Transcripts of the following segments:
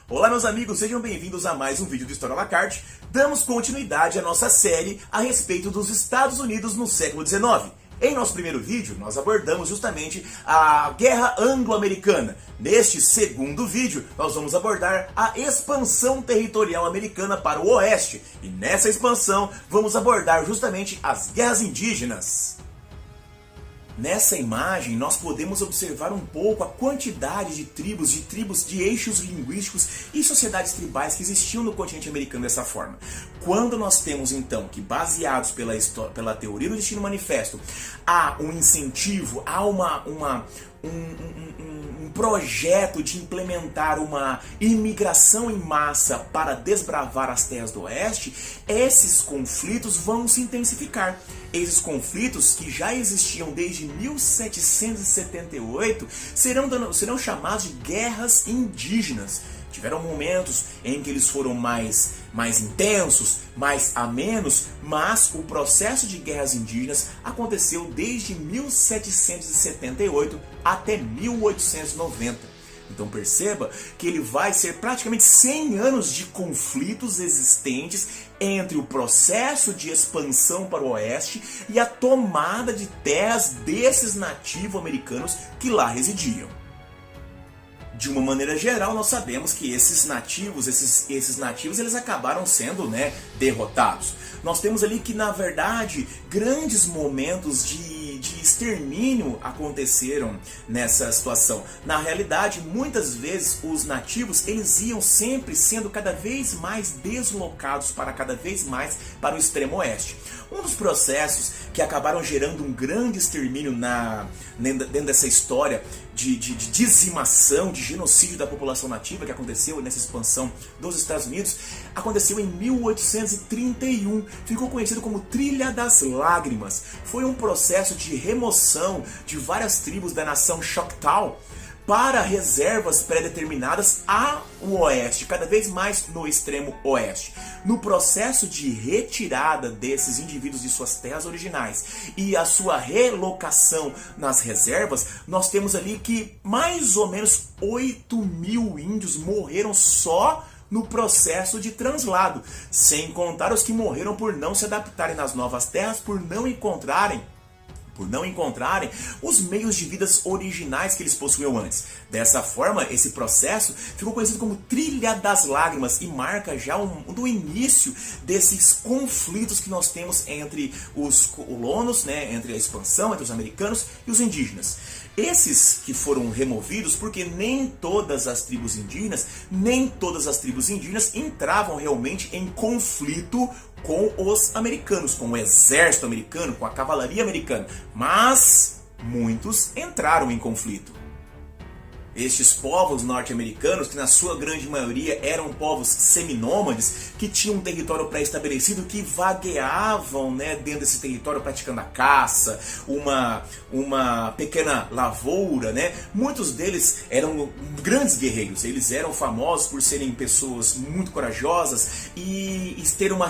Olá meus amigos, sejam bem-vindos a mais um vídeo do História à la carte. Damos continuidade à nossa série a respeito dos Estados Unidos no século XIX. Em nosso primeiro vídeo, nós abordamos justamente a Guerra Anglo-Americana. Neste segundo vídeo, nós vamos abordar a expansão territorial americana para o oeste. E nessa expansão, vamos abordar justamente as guerras indígenas. Nessa imagem, nós podemos observar um pouco a quantidade de tribos, de eixos linguísticos e sociedades tribais que existiam no continente americano dessa forma. Quando nós temos, então, que baseados pela teoria do destino manifesto, há um incentivo, há um projeto de implementar uma imigração em massa para desbravar as terras do oeste, esses conflitos vão se intensificar. Esses conflitos, que já existiam desde 1778, serão chamados de guerras indígenas. Tiveram momentos em que eles foram mais intensos, mais amenos, mas o processo de guerras indígenas aconteceu desde 1778 até 1890. Então perceba que ele vai ser praticamente 100 anos de conflitos existentes entre o processo de expansão para o oeste e a tomada de terras desses nativo-americanos que lá residiam. De uma maneira geral, nós sabemos que esses nativos, eles acabaram sendo, derrotados. Nós temos ali que, na verdade, grandes momentos de extermínio aconteceram nessa situação. Na realidade, muitas vezes, os nativos, eles iam sempre sendo cada vez mais deslocados cada vez mais para o extremo oeste. Um dos processos que acabaram gerando um grande extermínio dentro dessa história de dizimação, de genocídio da população nativa que aconteceu nessa expansão dos Estados Unidos, aconteceu em 1831. Ficou conhecido como Trilha das Lágrimas. Foi um processo de remoção de várias tribos da nação Choctaw para reservas pré-determinadas ao oeste, cada vez mais no extremo oeste. No processo de retirada desses indivíduos de suas terras originais e a sua relocação nas reservas, nós temos ali que mais ou menos 8.000 índios morreram só no processo de translado, sem contar os que morreram por não se adaptarem nas novas terras, por não encontrarem os meios de vida originais que eles possuíam antes. Dessa forma, esse processo ficou conhecido como Trilha das Lágrimas e marca já do início desses conflitos que nós temos entre os colonos, entre a expansão, entre os americanos e os indígenas. Esses que foram removidos, porque nem todas as tribos indígenas entravam realmente em conflito com os americanos, com o exército americano, com a cavalaria americana, mas muitos entraram em conflito. Estes povos norte-americanos, que na sua grande maioria eram povos seminômades, que tinham um território pré-estabelecido, que vagueavam dentro desse território praticando a caça, uma pequena lavoura, Muitos deles eram grandes guerreiros, eles eram famosos por serem pessoas muito corajosas e ter uma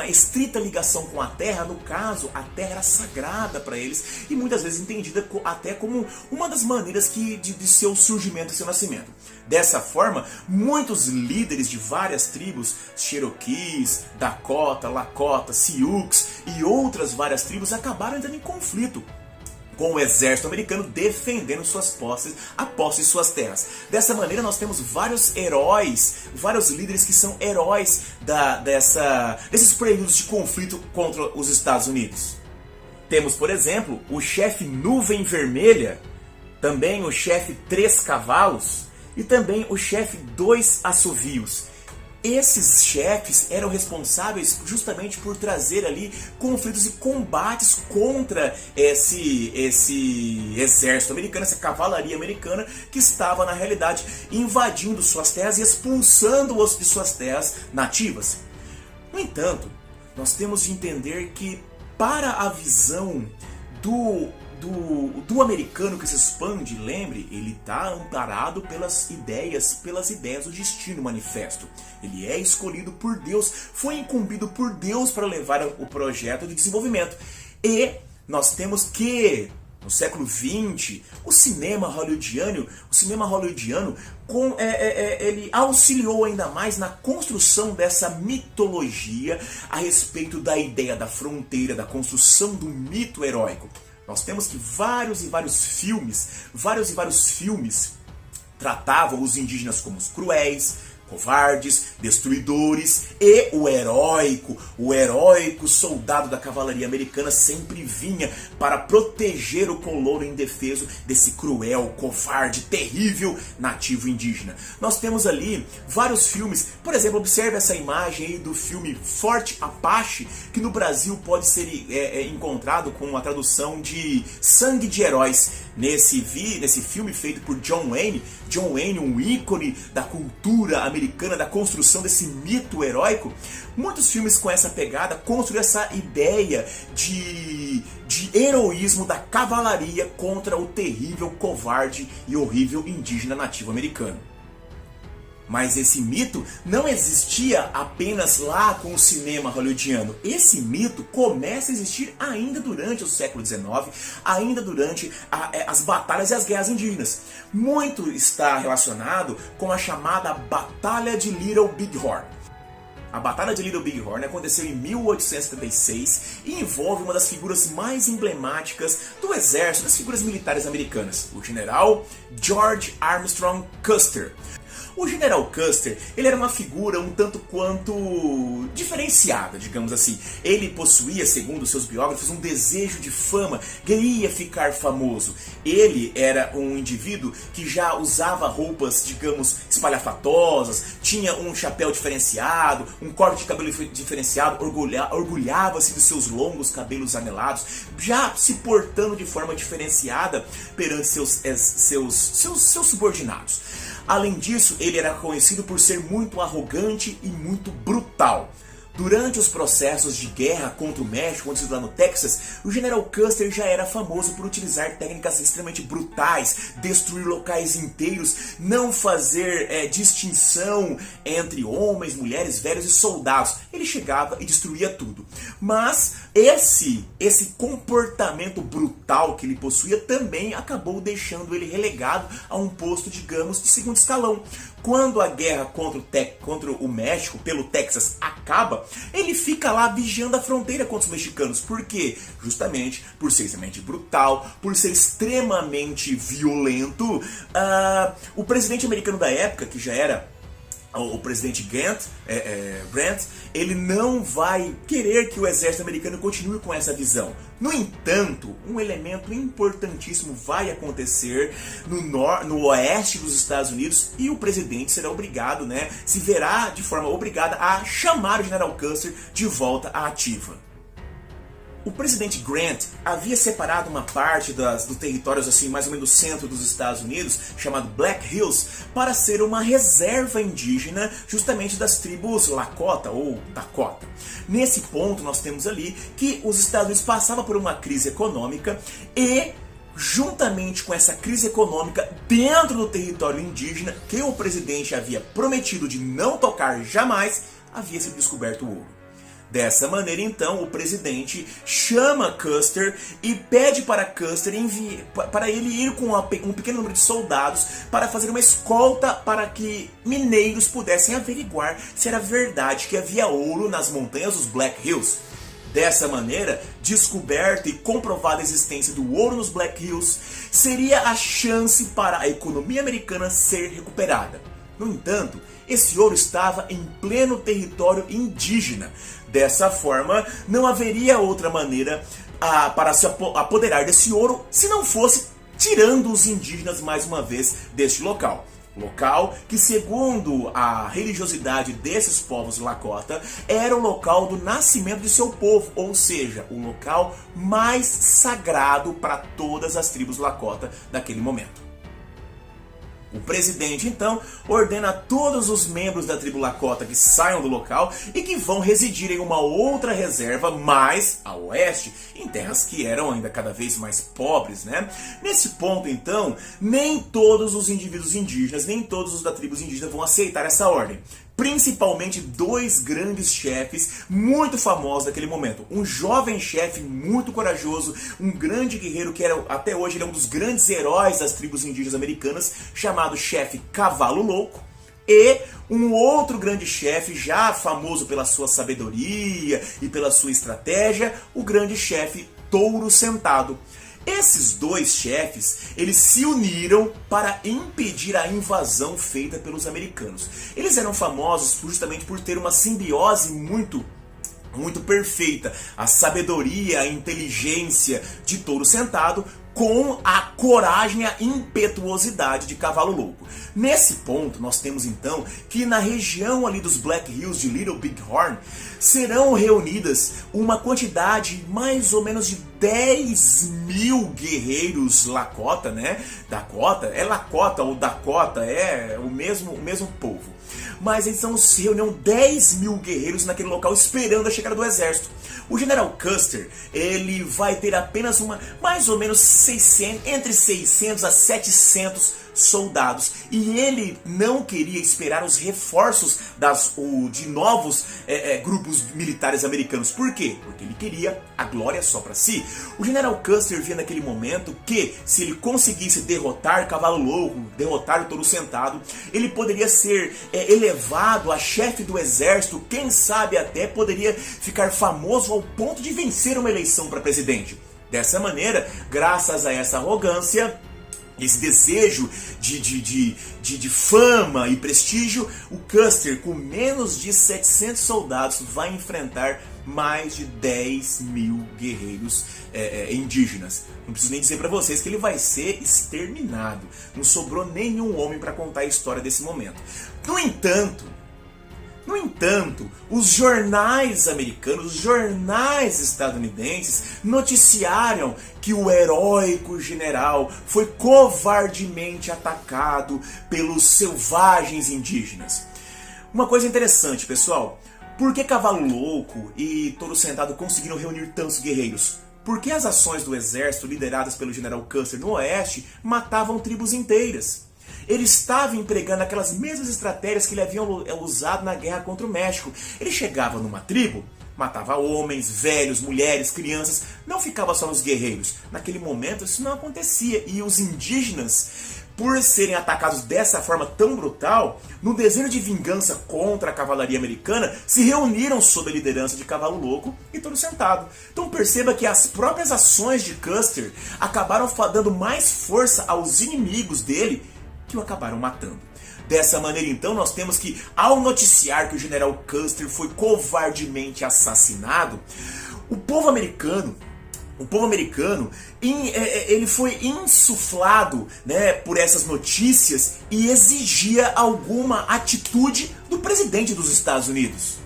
estrita ligação com a terra. No caso, a terra era sagrada para eles e muitas vezes entendida até como uma das maneiras de seu surgimento e seu nascimento. Dessa forma, muitos líderes de várias tribos, Cherokees, Dakota, Lakota, Sioux e outras várias tribos acabaram entrando em conflito com o exército americano, defendendo a posse de suas terras. Dessa maneira, nós temos vários heróis, vários líderes que são heróis desses períodos de conflito contra os Estados Unidos. Temos, por exemplo, o chefe Nuvem Vermelha, também o chefe Três Cavalos e também o chefe Dois Assovios. Esses chefes eram responsáveis justamente por trazer ali conflitos e combates contra esse exército americano, essa cavalaria americana que estava na realidade invadindo suas terras e expulsando-os de suas terras nativas. No entanto, nós temos de entender que para a visão do americano que se expande, lembre, ele está amparado pelas ideias do destino manifesto. Ele é escolhido por Deus, foi incumbido por Deus para levar o projeto de desenvolvimento. E nós temos que no século XX, o cinema hollywoodiano ele auxiliou ainda mais na construção dessa mitologia a respeito da ideia da fronteira, da construção do mito heróico. Nós temos que vários e vários filmes tratavam os indígenas como os cruéis, covardes, destruidores, e o heróico soldado da cavalaria americana sempre vinha para proteger o colono indefeso desse cruel, covarde, terrível nativo indígena. Nós temos ali vários filmes, por exemplo, observe essa imagem aí do filme Forte Apache, que no Brasil pode ser encontrado com a tradução de Sangue de Heróis. Nesse filme feito por John Wayne, um ícone da cultura americana, da construção desse mito heróico, muitos filmes com essa pegada construíram essa ideia de heroísmo da cavalaria contra o terrível, covarde e horrível indígena nativo americano. Mas esse mito não existia apenas lá com o cinema hollywoodiano. Esse mito começa a existir ainda durante o século XIX, ainda durante as batalhas e as guerras indígenas. Muito está relacionado com a chamada Batalha de Little Big Horn. A Batalha de Little Big Horn aconteceu em 1876 e envolve uma das figuras mais emblemáticas do exército, das figuras militares americanas, o general George Armstrong Custer. O General Custer, ele era uma figura um tanto quanto diferenciada, digamos assim. Ele possuía, segundo seus biógrafos, um desejo de fama, queria ficar famoso. Ele era um indivíduo que já usava roupas, digamos, espalhafatosas, tinha um chapéu diferenciado, um corte de cabelo diferenciado, orgulhava-se de seus longos cabelos anelados, já se portando de forma diferenciada perante seus subordinados. Além disso, ele era conhecido por ser muito arrogante e muito brutal. Durante os processos de guerra contra o México, acontecido lá no Texas, o General Custer já era famoso por utilizar técnicas extremamente brutais, destruir locais inteiros, não fazer distinção entre homens, mulheres, velhos e soldados. Ele chegava e destruía tudo. Mas esse comportamento brutal que ele possuía também acabou deixando ele relegado a um posto, digamos, de segundo escalão. Quando a guerra contra o México, pelo Texas, acaba, ele fica lá vigiando a fronteira contra os mexicanos. Por quê? Justamente por ser extremamente brutal, por ser extremamente violento. O presidente americano da época, que já era o presidente Grant, ele não vai querer que o exército americano continue com essa visão. No entanto, um elemento importantíssimo vai acontecer no oeste dos Estados Unidos e o presidente será obrigado, se verá de forma obrigada a chamar o General Custer de volta à ativa. O presidente Grant havia separado uma parte dos territórios assim, mais ou menos do centro dos Estados Unidos, chamado Black Hills, para ser uma reserva indígena justamente das tribos Lakota ou Dakota. Nesse ponto nós temos ali que os Estados Unidos passavam por uma crise econômica e, juntamente com essa crise econômica dentro do território indígena, que o presidente havia prometido de não tocar jamais, havia sido descoberto o ouro. Dessa maneira, então, o presidente chama Custer e pede para Custer para ele ir com um pequeno número de soldados para fazer uma escolta para que mineiros pudessem averiguar se era verdade que havia ouro nas montanhas dos Black Hills. Dessa maneira, descoberta e comprovada a existência do ouro nos Black Hills seria a chance para a economia americana ser recuperada. No entanto, esse ouro estava em pleno território indígena. Dessa forma, não haveria outra maneira para se apoderar desse ouro se não fosse tirando os indígenas mais uma vez deste local. Local que, segundo a religiosidade desses povos Lakota, era o local do nascimento de seu povo, ou seja, o local mais sagrado para todas as tribos Lakota daquele momento. O presidente, então, ordena a todos os membros da tribo Lakota que saiam do local e que vão residir em uma outra reserva mais a oeste, em terras que eram ainda cada vez mais pobres, Nesse ponto, então, nem todos os indivíduos indígenas, nem todos os da tribos indígenas vão aceitar essa ordem. principalmente dois grandes chefes muito famosos daquele momento. Um jovem chefe muito corajoso, um grande guerreiro que era, até hoje ele é um dos grandes heróis das tribos indígenas americanas, chamado chefe Cavalo Louco, e um outro grande chefe, já famoso pela sua sabedoria e pela sua estratégia, o grande chefe Touro Sentado. Esses dois chefes, eles se uniram para impedir a invasão feita pelos americanos. Eles eram famosos justamente por ter uma simbiose muito perfeita. A sabedoria, a inteligência de Touro Sentado com a coragem e a impetuosidade de Cavalo Louco. Nesse ponto, nós temos então que na região ali dos Black Hills de Little Big Horn serão reunidas uma quantidade mais ou menos de 10 mil guerreiros Lakota, né? Dakota, é Lakota ou Dakota, é o mesmo povo. Mas então se reuniram 10 mil guerreiros naquele local esperando a chegada do exército. O General Custer, ele vai ter apenas mais ou menos entre 600 a 700 soldados. E ele não queria esperar os reforços de novos grupos militares americanos. Por quê? Porque ele queria a glória só para si. O General Custer via naquele momento que, se ele conseguisse derrotar Cavalo Louco, derrotar o Touro Sentado, ele poderia ser elevado a chefe do exército, quem sabe até poderia ficar famoso ao ponto de vencer uma eleição para presidente. Dessa maneira, graças a essa arrogância, esse desejo de fama e prestígio, o Custer, com menos de 700 soldados, vai enfrentar mais de 10 mil guerreiros indígenas. Não preciso nem dizer para vocês que ele vai ser exterminado. Não sobrou nenhum homem para contar a história desse momento. No entanto, os jornais americanos, os jornais estadunidenses noticiaram que o heróico general foi covardemente atacado pelos selvagens indígenas. Uma coisa interessante, pessoal, por que Cavalo Louco e Touro Sentado conseguiram reunir tantos guerreiros? Porque as ações do exército lideradas pelo general Custer no oeste matavam tribos inteiras. Ele estava empregando aquelas mesmas estratégias que ele havia usado na guerra contra o México. Ele chegava numa tribo, matava homens, velhos, mulheres, crianças, não ficava só nos guerreiros. Naquele momento isso não acontecia e os indígenas, por serem atacados dessa forma tão brutal, no desejo de vingança contra a cavalaria americana, se reuniram sob a liderança de Cavalo Louco e Touro Sentado. Então perceba que as próprias ações de Custer acabaram dando mais força aos inimigos dele, que o acabaram matando. Dessa maneira, então, nós temos que, ao noticiar que o general Custer foi covardemente assassinado, o povo americano, ele foi insuflado, né, por essas notícias e exigia alguma atitude do presidente dos Estados Unidos.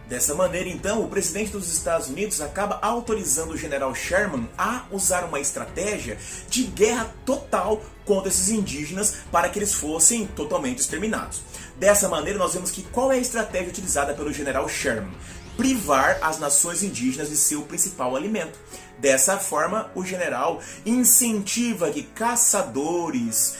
Dessa maneira, então, o presidente dos Estados Unidos acaba autorizando o general Sherman a usar uma estratégia de guerra total contra esses indígenas para que eles fossem totalmente exterminados. Dessa maneira, nós vemos que qual é a estratégia utilizada pelo general Sherman? Privar as nações indígenas de seu principal alimento. Dessa forma, o general incentiva que caçadores,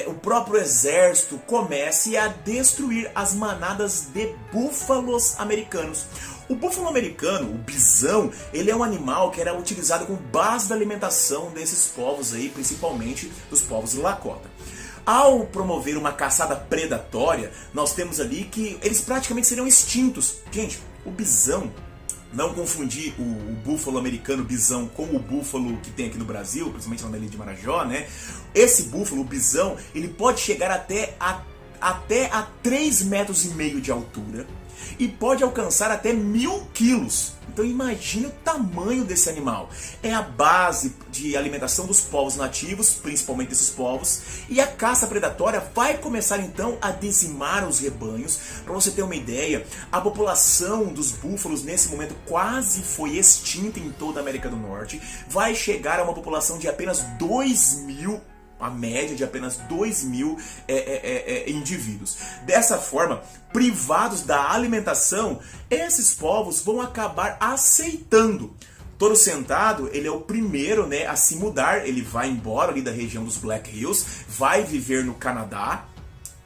o próprio exército comece a destruir as manadas de búfalos americanos. O búfalo americano, o bisão, ele é um animal que era utilizado como base da alimentação desses povos aí, principalmente dos povos Lakota. Ao promover uma caçada predatória, nós temos ali que eles praticamente seriam extintos. Gente, o bisão, não confundir o búfalo americano bisão com o búfalo que tem aqui no Brasil, principalmente na Ilha de Marajó, né? Esse búfalo, o bisão, ele pode chegar até a 3,5 metros de altura e pode alcançar até 1.000 quilos. Então imagine o tamanho desse animal. É a base de alimentação dos povos nativos, principalmente desses povos, e a caça predatória vai começar então a dizimar os rebanhos. Para você ter uma ideia, a população dos búfalos nesse momento quase foi extinta em toda a América do Norte. Vai chegar a uma população de apenas 2.000, a média de apenas 2.000 indivíduos. Dessa forma, privados da alimentação, esses povos vão acabar aceitando. Touro Sentado, ele é o primeiro, né, a se mudar. Ele vai embora ali da região dos Black Hills, vai viver no Canadá.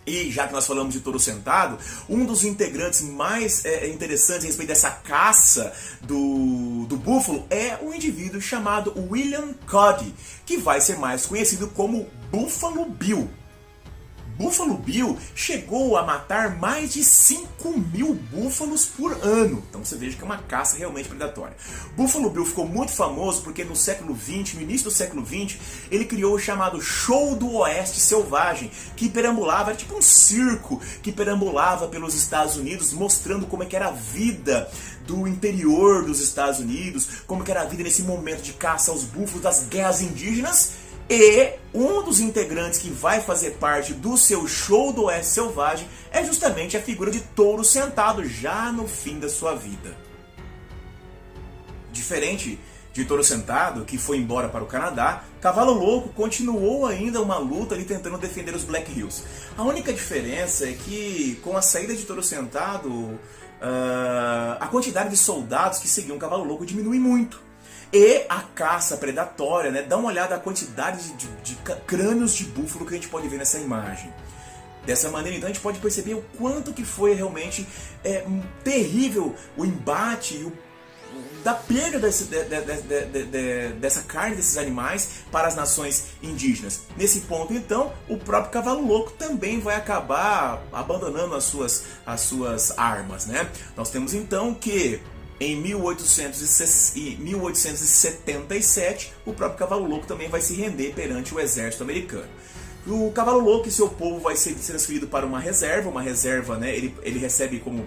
E já que nós falamos de touro sentado, um dos integrantes mais interessantes a respeito dessa caça do búfalo é um indivíduo chamado William Cody, que vai ser mais conhecido como Buffalo Bill. Buffalo Bill chegou a matar mais de 5.000 búfalos por ano. Então você veja que é uma caça realmente predatória. Buffalo Bill ficou muito famoso porque no século XX, no início do século XX, ele criou o chamado Show do Oeste Selvagem, que perambulava, era tipo um circo, que perambulava pelos Estados Unidos, mostrando como é que era a vida do interior dos Estados Unidos, como que era a vida nesse momento de caça aos búfalos, das guerras indígenas. E um dos integrantes que vai fazer parte do seu Show do Oeste Selvagem é justamente a figura de touro sentado já no fim da sua vida. Diferente de touro sentado, que foi embora para o Canadá, Cavalo Louco continuou ainda uma luta ali tentando defender os Black Hills. A única diferença é que com a saída de touro sentado, a quantidade de soldados que seguiam Cavalo Louco diminui muito. E a caça predatória, né? Dá uma olhada na quantidade de crânios de búfalo que a gente pode ver nessa imagem. Dessa maneira, então, a gente pode perceber o quanto que foi realmente terrível o embate da perda dessa carne desses animais para as nações indígenas. Nesse ponto, então, o próprio Cavalo Louco também vai acabar abandonando as suas armas, né? Nós temos, então, que em 1877, o próprio Cavalo Louco também vai se render perante o exército americano. O Cavalo Louco e seu povo vai ser transferido para uma reserva, né? Ele recebe como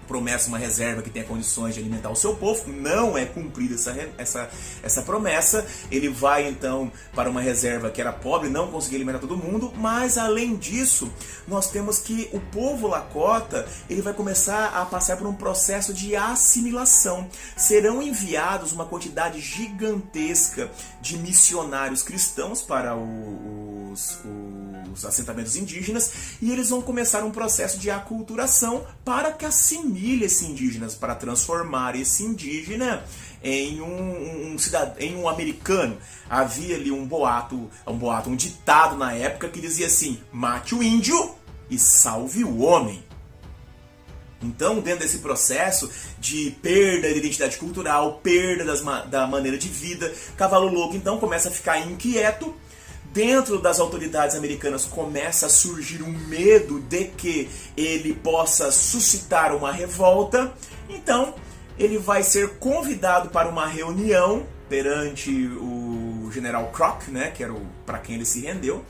promessa uma reserva que tenha condições de alimentar o seu povo. Não é cumprida essa promessa. Ele vai então para uma reserva que era pobre, não conseguia alimentar todo mundo, mas além disso, nós temos que o povo Lakota, ele vai começar a passar por um processo de assimilação. Serão enviados uma quantidade gigantesca de missionários cristãos para os assentamentos indígenas, e eles vão começar um processo de aculturação para que assimile esse indígena, para transformar esse indígena em um americano. Havia ali um ditado na época que dizia assim: mate o índio e salve o homem. Então, dentro desse processo de perda da identidade cultural, perda da maneira de vida, Cavalo Louco então começa a ficar inquieto. Dentro das autoridades americanas começa a surgir um medo de que ele possa suscitar uma revolta. Então, ele vai ser convidado para uma reunião perante o General Croc, né, que era para quem ele se rendeu,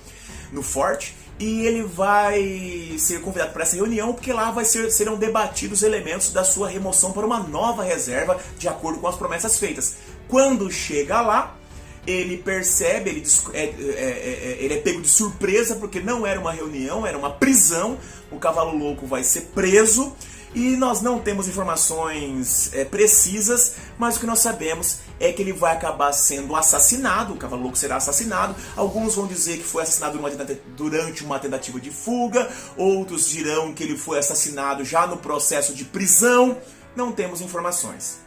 no forte. E ele vai ser convidado para essa reunião porque lá serão debatidos elementos da sua remoção para uma nova reserva, de acordo com as promessas feitas. Quando chega lá, ele percebe, ele é pego de surpresa porque não era uma reunião, era uma prisão. O Cavalo Louco vai ser preso e nós não temos informações precisas, mas o que nós sabemos é que ele vai acabar sendo assassinado. O Cavalo Louco será assassinado. Alguns vão dizer que foi assassinado durante uma tentativa de fuga, outros dirão que ele foi assassinado já no processo de prisão. Não temos informações.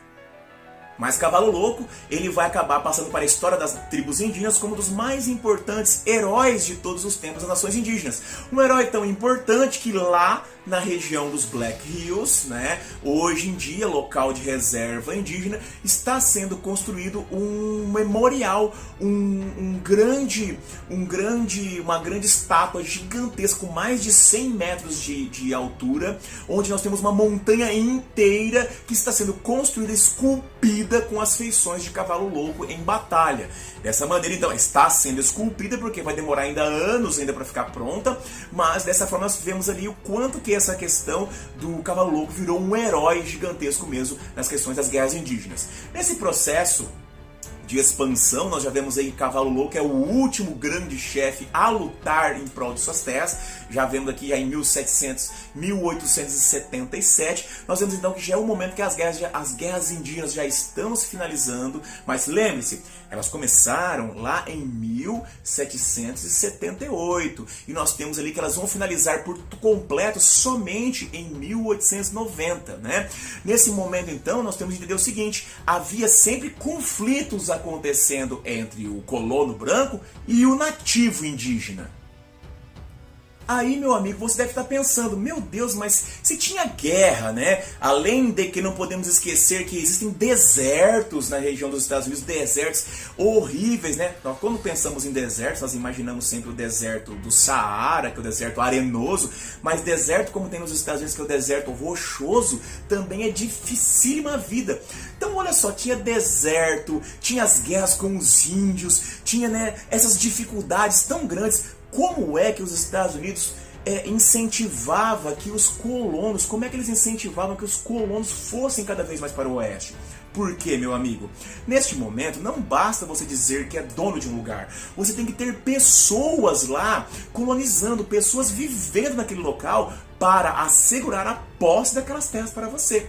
Mas Cavalo Louco, ele vai acabar passando para a história das tribos indígenas como um dos mais importantes heróis de todos os tempos das nações indígenas. Um herói tão importante que lá na região dos Black Hills, né, hoje em dia local de reserva indígena, está sendo construído um memorial, uma grande estátua gigantesca com mais de 100 metros de altura, onde nós temos uma montanha inteira que está sendo construída, esculpida com as feições de Cavalo Louco em batalha. Dessa maneira, então, está sendo esculpida porque vai demorar ainda anos para ficar pronta, mas dessa forma nós vemos ali o quanto que essa questão do Cavalo Louco virou um herói gigantesco mesmo nas questões das guerras indígenas. Nesse processo de expansão, nós já vemos aí que Cavalo Louco é o último grande chefe a lutar em prol de suas terras. Já vemos aqui em 1877, nós vemos então que já é o momento que as guerras indígenas já estão se finalizando, mas lembre-se, elas começaram lá em 1778 e nós temos ali que elas vão finalizar por completo somente em 1890, né? Nesse momento então nós temos que entender o seguinte: havia sempre conflitos acontecendo entre o colono branco e o nativo indígena. Aí, meu amigo, você deve estar pensando, meu Deus, mas se tinha guerra, né? Além de que não podemos esquecer que existem desertos na região dos Estados Unidos, desertos horríveis, né? Nós, quando pensamos em desertos, nós imaginamos sempre o deserto do Saara, que é o deserto arenoso, mas deserto como tem nos Estados Unidos, que é o deserto rochoso, também é dificílima a vida. Então, olha só, tinha deserto, tinha as guerras com os índios, tinha, né, essas dificuldades tão grandes. Como é que os Estados Unidos incentivava que os colonos, como é que eles incentivavam que os colonos fossem cada vez mais para o oeste? Por quê, meu amigo? Neste momento, não basta você dizer que é dono de um lugar. Você tem que ter pessoas lá colonizando, pessoas vivendo naquele local para assegurar a posse daquelas terras para você.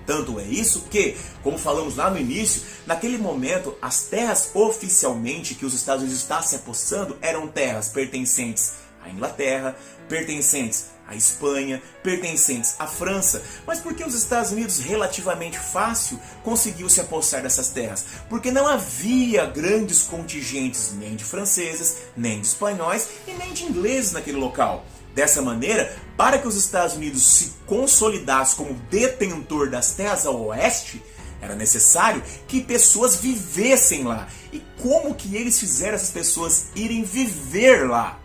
Tanto é isso que, como falamos lá no início, naquele momento, as terras oficialmente que os Estados Unidos estavam se apossando eram terras pertencentes à Inglaterra, pertencentes à Espanha, pertencentes à França. Mas por que os Estados Unidos, relativamente fácil, conseguiu se apossar dessas terras? Porque não havia grandes contingentes nem de franceses, nem de espanhóis e nem de ingleses naquele local. Dessa maneira, para que os Estados Unidos se consolidassem como detentor das terras ao oeste, era necessário que pessoas vivessem lá. E como que eles fizeram essas pessoas irem viver lá?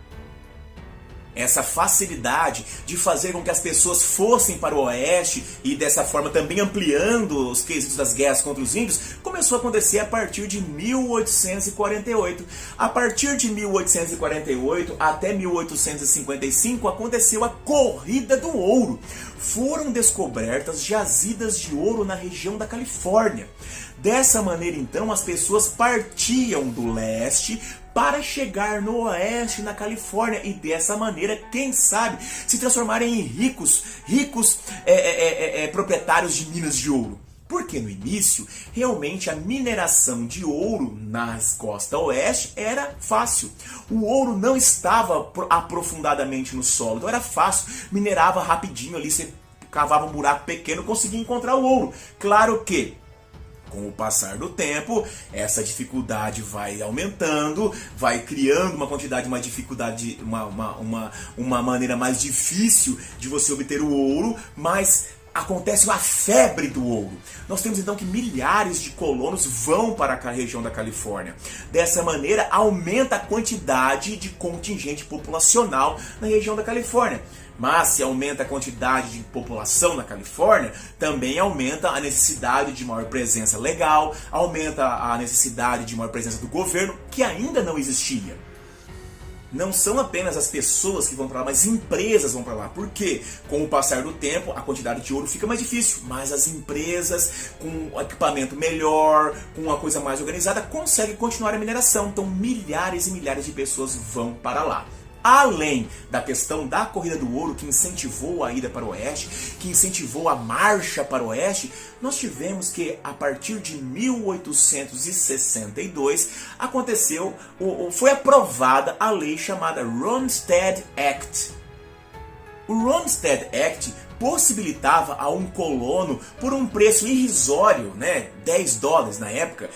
Essa facilidade de fazer com que as pessoas fossem para o oeste e dessa forma também ampliando os quesitos das guerras contra os índios, começou a acontecer a partir de 1848. A partir de 1848 até 1855 aconteceu a Corrida do Ouro. Foram descobertas jazidas de ouro na região da Califórnia. Dessa maneira, então, as pessoas partiam do leste para chegar no oeste, na Califórnia, e dessa maneira, quem sabe, se transformarem em ricos proprietários de minas de ouro. Porque no início, realmente a mineração de ouro nas costas oeste era fácil. O ouro não estava aprofundadamente no solo, então era fácil, minerava rapidinho ali, você cavava um buraco pequeno, conseguia encontrar o ouro. Claro que, com o passar do tempo, essa dificuldade vai aumentando, vai criando uma quantidade, uma dificuldade, uma maneira mais difícil de você obter o ouro, mas acontece uma febre do ouro. Nós temos então que milhares de colonos vão para a região da Califórnia. Dessa maneira, aumenta a quantidade de contingente populacional na região da Califórnia. Mas se aumenta a quantidade de população na Califórnia, também aumenta a necessidade de maior presença legal, aumenta a necessidade de maior presença do governo, que ainda não existia. Não são apenas as pessoas que vão para lá, mas empresas vão para lá. Por quê? Com o passar do tempo, a quantidade de ouro fica mais difícil. Mas as empresas, com um equipamento melhor, com uma coisa mais organizada, conseguem continuar a mineração. Então milhares e milhares de pessoas vão para lá. Além da questão da Corrida do Ouro, que incentivou a ida para o oeste, que incentivou a marcha para o oeste, nós tivemos que, a partir de 1862, foi aprovada a lei chamada Rundstead Act. O Rundstead Act possibilitava a um colono, por um preço irrisório, né, $10 na época,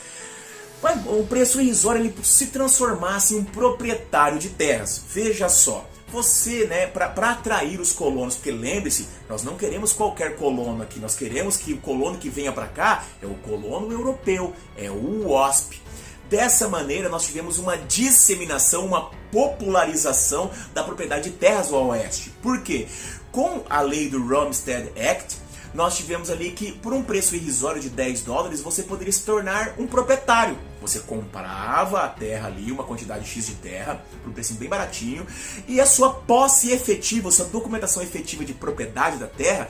o preço irrisório, ele se transformasse em um proprietário de terras. Veja só, você, né, para atrair os colonos, porque lembre-se, nós não queremos qualquer colono aqui, nós queremos que o colono que venha para cá é o colono europeu, é o WASP. Dessa maneira, nós tivemos uma disseminação, uma popularização da propriedade de terras ao oeste. Por quê? Com a lei do Rundstead Act, nós tivemos ali que, por um preço irrisório de $10, você poderia se tornar um proprietário. Você comprava a terra ali, uma quantidade X de terra, por um preço bem baratinho, e a sua posse efetiva, a sua documentação efetiva de propriedade da terra,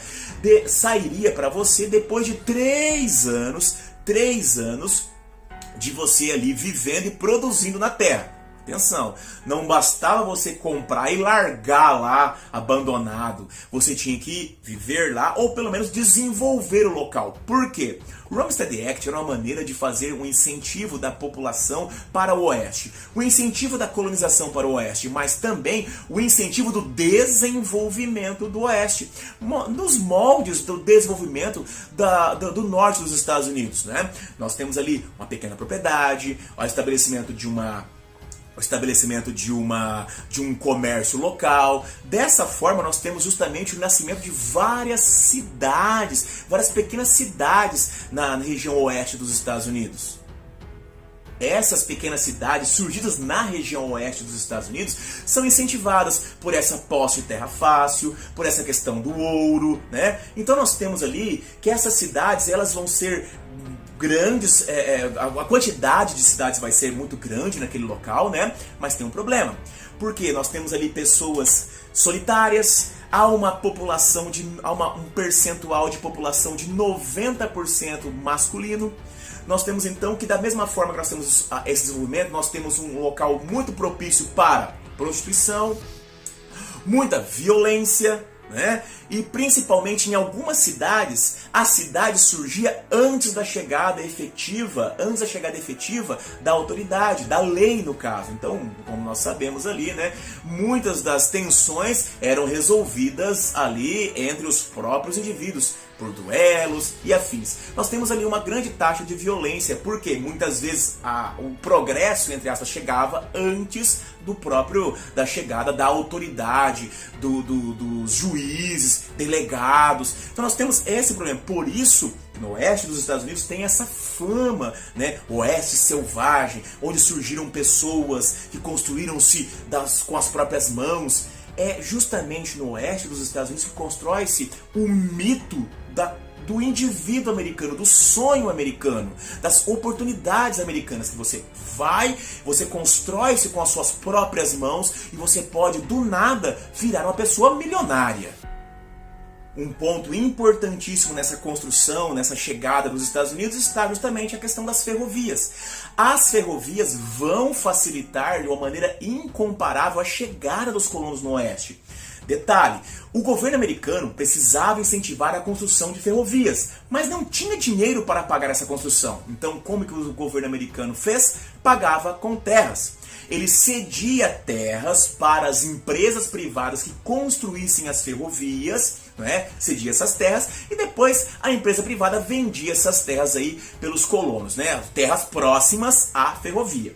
sairia para você depois de 3 anos de você ali vivendo e produzindo na terra. Atenção, não bastava você comprar e largar lá abandonado. Você tinha que viver lá ou pelo menos desenvolver o local. Por quê? O Rundstead Act era uma maneira de fazer um incentivo da população para o oeste. O incentivo da colonização para o oeste, mas também o incentivo do desenvolvimento do oeste. Nos moldes do desenvolvimento do norte dos Estados Unidos, né? Nós temos ali uma pequena propriedade, o estabelecimento de uma o estabelecimento de um comércio local. Dessa forma, nós temos justamente o nascimento de várias cidades, várias pequenas cidades na região oeste dos Estados Unidos. Essas pequenas cidades, surgidas na região oeste dos Estados Unidos, são incentivadas por essa posse de terra fácil, por essa questão do ouro, né? Então nós temos ali que essas cidades, elas vão ser grandes, a quantidade de cidades vai ser muito grande naquele local, né? Mas tem um problema, porque nós temos ali pessoas solitárias, há uma população um percentual de população de 90% masculino. Nós temos então que, da mesma forma que nós temos esse desenvolvimento, nós temos um local muito propício para prostituição, muita violência, né? E principalmente em algumas cidades, a cidade surgia antes da chegada efetiva da autoridade, da lei no caso. Então, como nós sabemos ali, né, muitas das tensões eram resolvidas ali entre os próprios indivíduos, por duelos e afins. Nós temos ali uma grande taxa de violência, porque muitas vezes o progresso, entre aspas, chegava antes da chegada da autoridade, dos juízes, delegados. Então nós temos esse problema. Por isso, no oeste dos Estados Unidos tem essa fama, né? Oeste selvagem, onde surgiram pessoas que construíram-se com as próprias mãos. É justamente no oeste dos Estados Unidos que constrói-se o mito do indivíduo americano, do sonho americano, das oportunidades americanas, que você constrói-se com as suas próprias mãos e você pode, do nada, virar uma pessoa milionária. Um ponto importantíssimo nessa construção, nessa chegada dos Estados Unidos, está justamente a questão das ferrovias. As ferrovias vão facilitar de uma maneira incomparável a chegada dos colonos no Oeste. Detalhe, o governo americano precisava incentivar a construção de ferrovias, mas não tinha dinheiro para pagar essa construção. Então, como que o governo americano fez? Pagava com terras. Ele cedia terras para as empresas privadas que construíssem as ferrovias, né? Cedia essas terras e depois a empresa privada vendia essas terras aí pelos colonos, né? Terras próximas à ferrovia.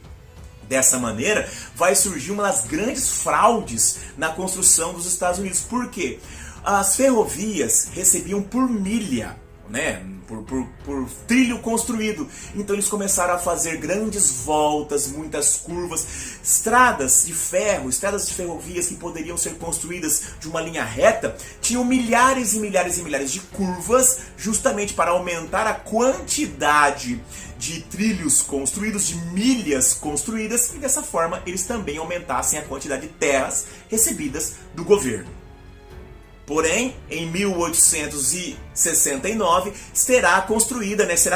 Dessa maneira, vai surgir uma das grandes fraudes na construção dos Estados Unidos. Por quê? As ferrovias recebiam por milha, né? Por trilho construído. Então eles começaram a fazer grandes voltas, muitas curvas, estradas de ferro, estradas de ferrovias que poderiam ser construídas de uma linha reta, tinham milhares e milhares e milhares de curvas, justamente para aumentar a quantidade de trilhos construídos, de milhas construídas, e dessa forma eles também aumentassem a quantidade de terras recebidas do governo. Porém, em 1869, será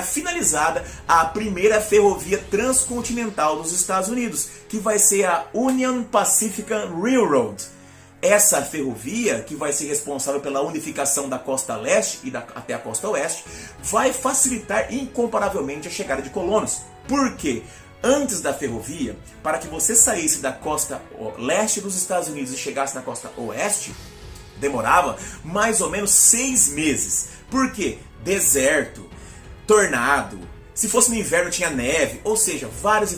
finalizada a primeira ferrovia transcontinental dos Estados Unidos, que vai ser a Union Pacific Railroad. Essa ferrovia, que vai ser responsável pela unificação da costa leste e até a costa oeste, vai facilitar incomparavelmente a chegada de colonos. Por quê? Antes da ferrovia, para que você saísse da costa leste dos Estados Unidos e chegasse na costa oeste, demorava mais ou menos 6 meses. Por quê? Deserto, tornado, se fosse no inverno tinha neve, ou seja, vários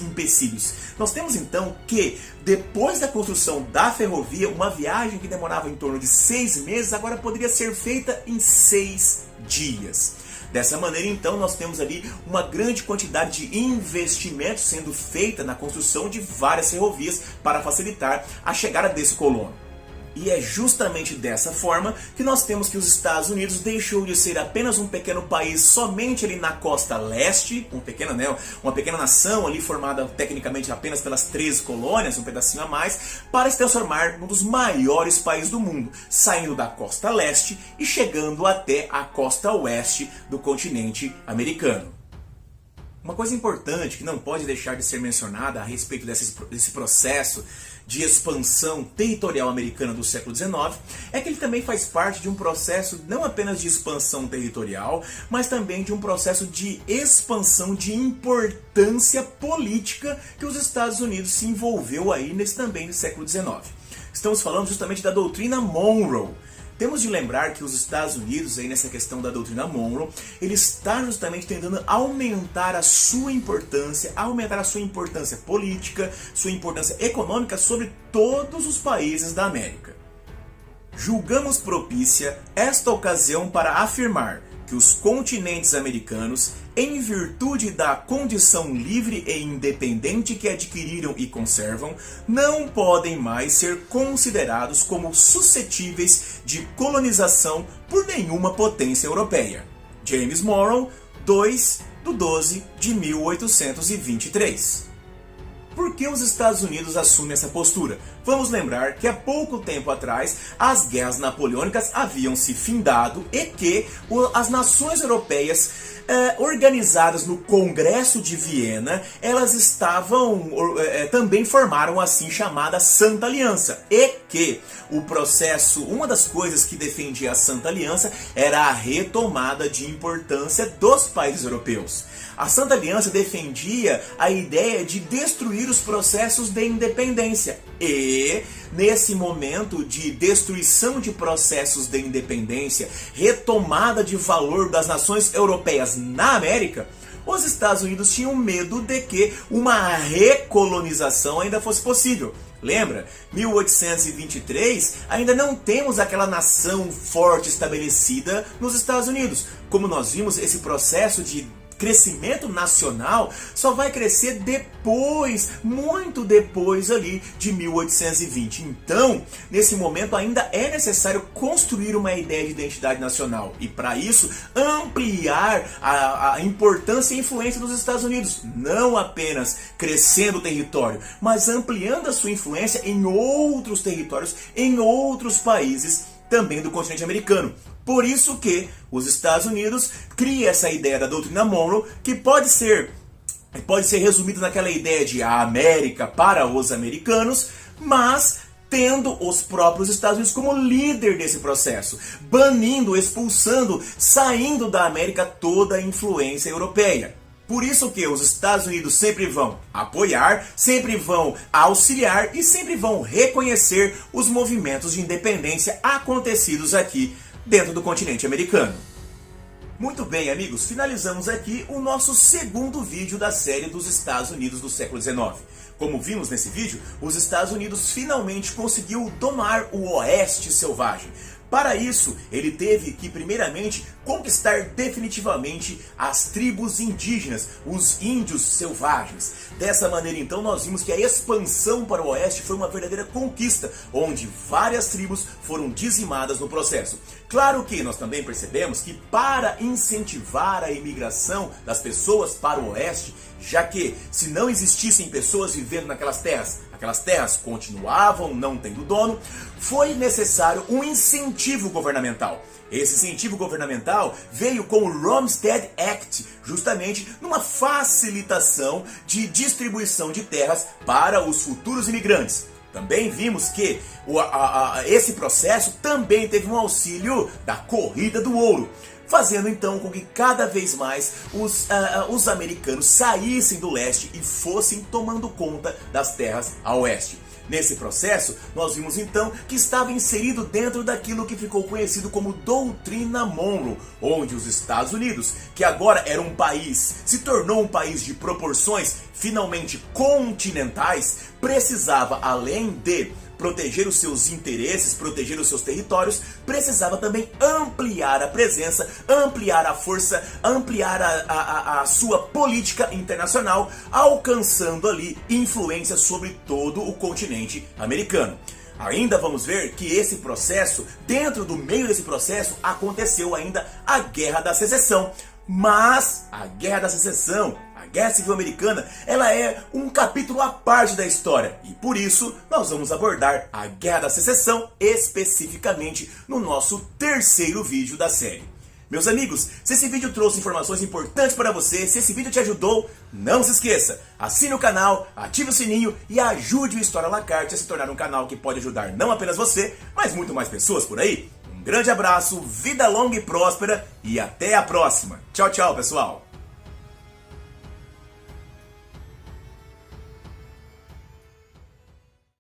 empecilhos. Nós temos então que, depois da construção da ferrovia, uma viagem que demorava em torno de 6 meses, agora poderia ser feita em 6 dias. Dessa maneira, então, nós temos ali uma grande quantidade de investimentos sendo feita na construção de várias ferrovias para facilitar a chegada desse colono. E é justamente dessa forma que nós temos que os Estados Unidos deixou de ser apenas um pequeno país somente ali na costa leste, uma pequena nação ali formada tecnicamente apenas pelas 13 colônias, um pedacinho a mais, para se transformar num dos maiores países do mundo, saindo da costa leste e chegando até a costa oeste do continente americano. Uma coisa importante que não pode deixar de ser mencionada a respeito desse processo de expansão territorial americana do século XIX é que ele também faz parte de um processo não apenas de expansão territorial, mas também de um processo de expansão de importância política que os Estados Unidos se envolveu aí também no século XIX. Estamos falando justamente da doutrina Monroe. Temos de lembrar que os Estados Unidos, aí nessa questão da doutrina Monroe, ele está justamente tentando aumentar a sua importância política, sua importância econômica sobre todos os países da América. Julgamos propícia esta ocasião para afirmar que os continentes americanos, em virtude da condição livre e independente que adquiriram e conservam, não podem mais ser considerados como suscetíveis de colonização por nenhuma potência europeia. James Monroe, 2/12/1823. Por que os Estados Unidos assumem essa postura? Vamos lembrar que há pouco tempo atrás as guerras napoleônicas haviam se findado e que as nações europeias organizadas no Congresso de Viena, elas também formaram a assim chamada Santa Aliança, e que o processo, uma das coisas que defendia a Santa Aliança era a retomada de importância dos países europeus. A Santa Aliança defendia a ideia de destruir os processos de independência. E, nesse momento de destruição de processos de independência, retomada de valor das nações europeias na América, os Estados Unidos tinham medo de que uma recolonização ainda fosse possível. Lembra? 1823, ainda não temos aquela nação forte estabelecida nos Estados Unidos. Como nós vimos, esse processo de crescimento nacional só vai crescer depois, muito depois ali de 1820. Então, nesse momento ainda é necessário construir uma ideia de identidade nacional e para isso ampliar a importância e influência dos Estados Unidos, não apenas crescendo o território, mas ampliando a sua influência em outros territórios, em outros países também do continente americano. Por isso que os Estados Unidos criam essa ideia da doutrina Monroe, que pode ser resumida naquela ideia de a América para os americanos, mas tendo os próprios Estados Unidos como líder desse processo, banindo, expulsando, saindo da América toda a influência europeia. Por isso que os Estados Unidos sempre vão apoiar, sempre vão auxiliar e sempre vão reconhecer os movimentos de independência acontecidos aqui dentro do continente americano. Muito bem, amigos, finalizamos aqui o nosso segundo vídeo da série dos Estados Unidos do século XIX. Como vimos nesse vídeo, os Estados Unidos finalmente conseguiu domar o Oeste selvagem. Para isso, ele teve que, primeiramente, conquistar definitivamente as tribos indígenas, os índios selvagens. Dessa maneira, então, nós vimos que a expansão para o oeste foi uma verdadeira conquista, onde várias tribos foram dizimadas no processo. Claro que nós também percebemos que para incentivar a imigração das pessoas para o oeste, já que se não existissem pessoas vivendo naquelas terras continuavam não tendo dono, foi necessário um incentivo governamental. Esse incentivo governamental veio com o Homestead Act, justamente numa facilitação de distribuição de terras para os futuros imigrantes. Também vimos que esse processo também teve um auxílio da corrida do ouro, fazendo então com que cada vez mais os americanos saíssem do leste e fossem tomando conta das terras a oeste. Nesse processo, nós vimos então que estava inserido dentro daquilo que ficou conhecido como doutrina Monroe, onde os Estados Unidos, que agora era um país, se tornou um país de proporções finalmente continentais, precisava, além de proteger os seus interesses, proteger os seus territórios, precisava também ampliar a presença, ampliar a força, ampliar a sua política internacional, alcançando ali influência sobre todo o continente americano. Ainda vamos ver que esse processo, dentro do meio desse processo, aconteceu ainda a Guerra da Secessão. Mas a Guerra da Secessão, a Guerra Civil Americana, ela é um capítulo à parte da história. E por isso, nós vamos abordar a Guerra da Secessão especificamente no nosso terceiro vídeo da série. Meus amigos, se esse vídeo trouxe informações importantes para você, se esse vídeo te ajudou, não se esqueça, assine o canal, ative o sininho e ajude o História à la Carte a se tornar um canal que pode ajudar não apenas você, mas muito mais pessoas por aí. Um grande abraço, vida longa e próspera e até a próxima. Tchau, tchau, pessoal!